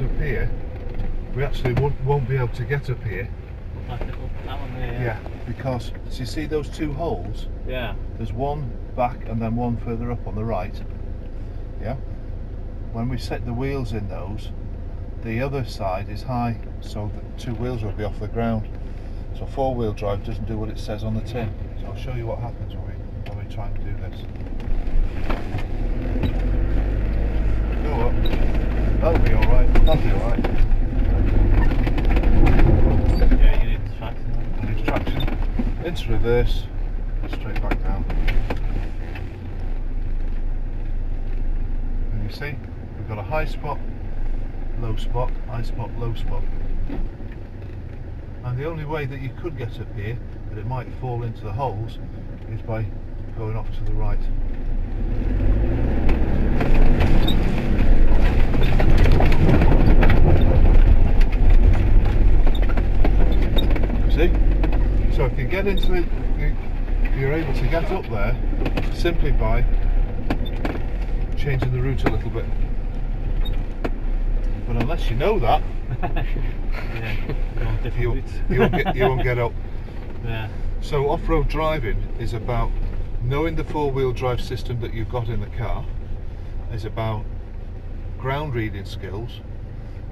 went up here, we actually won't be able to get up here. Like that one there, Yeah, because so you see those two holes? Yeah. There's one back and then one further up on the right. Yeah. When we set the wheels in those, the other side is high, so the two wheels will be off the ground. So four-wheel drive doesn't do what it says on the tin. So I'll show you what happens when we try and do this. Go up. That'll be alright. That'll be alright. Yeah, you need traction. I need traction. Into reverse. Straight back down. And you see, we've got a high spot, low spot, high spot, low spot. And the only way that you could get up here, but it might fall into the holes, is by going off to the right. See? So if you get into it, you're able to get up there simply by changing the route a little bit. But unless you know that, you won't get up. Yeah. So off-road driving is about knowing the four-wheel drive system that you've got in the car, is about ground reading skills,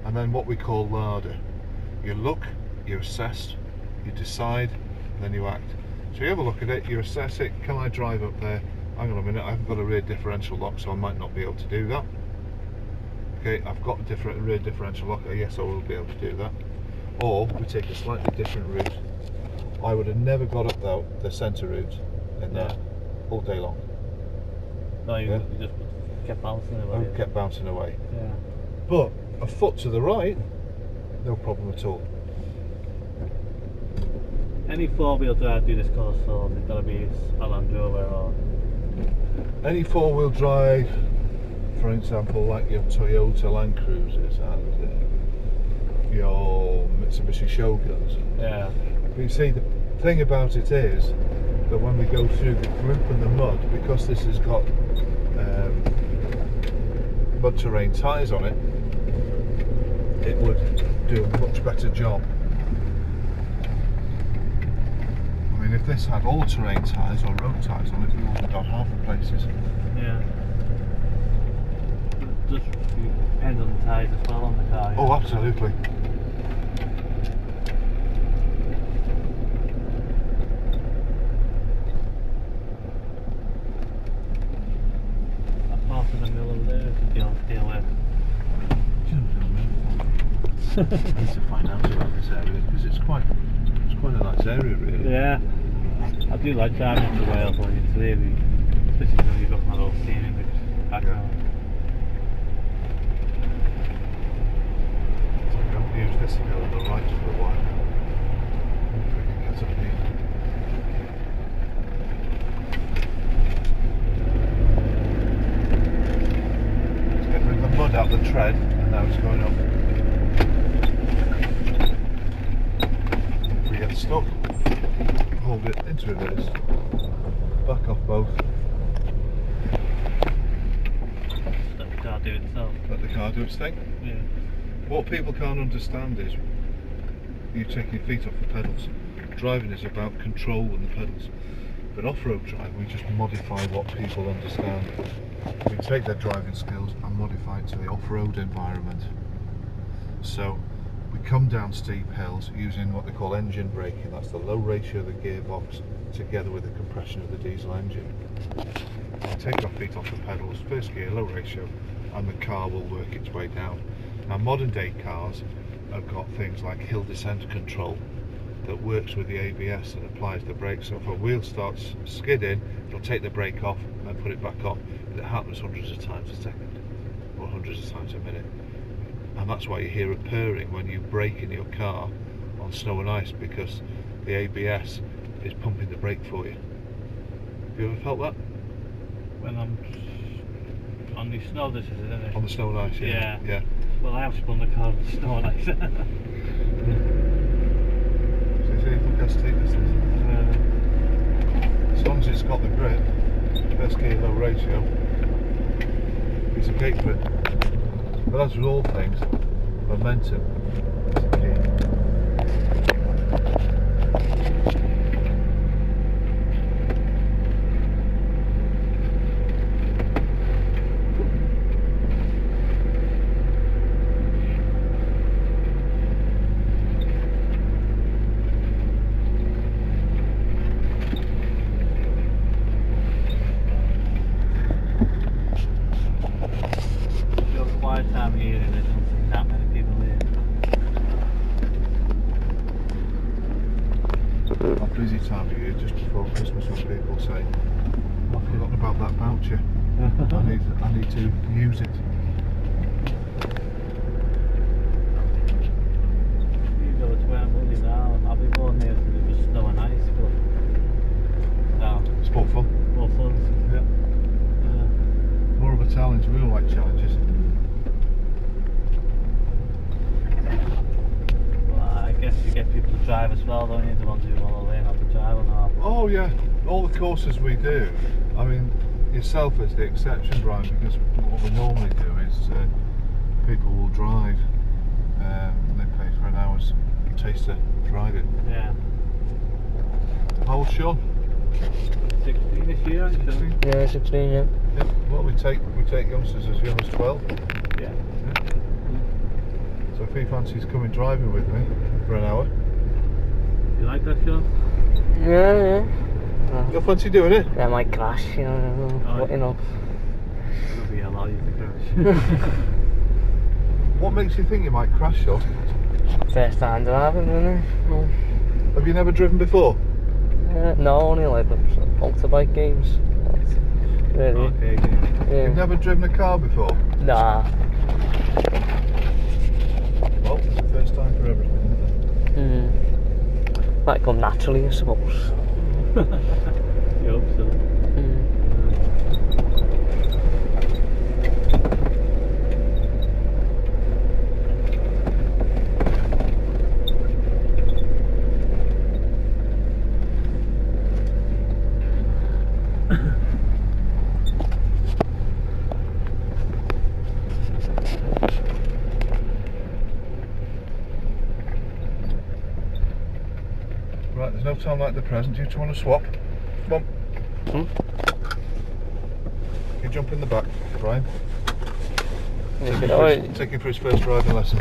and then what we call LADA. You look, you assess, you decide, and then you act. So you have a look at it, you assess it, can I drive up there? Hang on a minute, I haven't got a rear differential lock, so I might not be able to do that. Okay, I've got a rear differential lock, yes I will be able to do that. Or we take a slightly different route. I would have never got up the centre route in there all day long. No, you just kept bouncing away. I kept bouncing away. Yeah. But a foot to the right, no problem at all. Any four-wheel drive do this course, so it's got to be a Land Rover or... Any four-wheel drive, for example, like your Toyota Land Cruisers and your Mitsubishi Shoguns. Yeah. But you see, the thing about it is that when we go through the gloop and the mud, because this has got mud terrain tyres on it, it would do a much better job. I mean, if this had all-terrain tyres or road tyres on it, we would have got half the places. Yeah. It just depends on the tyres as well on the car. Yeah. Oh, absolutely. That part of the middle of there is the old steel with. I need to find out about this area because it's quite a nice area, really. Yeah. I do like driving to Wales, like it's really, especially when you've got my little steering background. So I'm going to use this to go on the right for a while. If we can get up here. It's getting rid of the mud out the tread, and now it's going up. If we get stuck, hold it into reverse, back off both. Let the car do itself. Let the car do its thing. Yeah. What people can't understand is you taking your feet off the pedals. Driving is about control and the pedals. But off-road driving, we just modify what people understand. We take their driving skills and modify it to the off-road environment. So we come down steep hills using what they call engine braking. That's the low ratio of the gearbox together with the compression of the diesel engine. We take our feet off the pedals, first gear, low ratio, and the car will work its way down. Now modern day cars have got things like hill descent control that works with the ABS and applies the brakes. So if a wheel starts skidding, it'll take the brake off and then put it back on. And it happens hundreds of times a second or hundreds of times a minute. And that's why you hear a purring when you brake in your car on snow and ice, because the ABS is pumping the brake for you. Have you ever felt that? When I'm on the snow, this is it, isn't it? On the snow and ice, yeah. Yeah. Well, I have spun the car on the snow and ice. So you see, look how steep this is. As long as it's got the grip, first gear, low ratio, piece of cake for it. But as with all things, momentum is the key. Real quiet time of year and I don't see that many people here. A busy time of year just before Christmas when people say, I've forgotten about that voucher. I need to use it. You go to where I'm living now, I'll be more near to the snow and ice, but no, It's more fun. more fun. Yeah. More of a challenge. We all like challenges. Well, I guess you get people to drive as well, don't you? The ones who want to learn how to drive or not. Oh yeah, all the courses we do. I mean, yourself is the exception, Brian, because what we normally do is people will drive and they pay for an hour's taster driving. Yeah. How old's Sean? 16 this year, actually. Yeah, 16, yeah. Yeah. Well, we take youngsters as young as 12. Yeah. So if he fancies coming driving with me for an hour, You like that, Sean? Yeah. you fancy doing it? I might crash, you know, but you know. It'll be allow you to crash. What makes you think you might crash, Sean? First time driving, isn't it? No. Have you never driven before? No, only like the motorbike games. That's really. Okay, Yeah. You've never driven a car before? Nah. Well, it's the first time for everything, isn't it? Might come naturally, I suppose. You hope so. Right, there's no time like the present. Do you two want to swap? Come on. You jump in the back, Brian. You could always, Take him for his first driving lesson.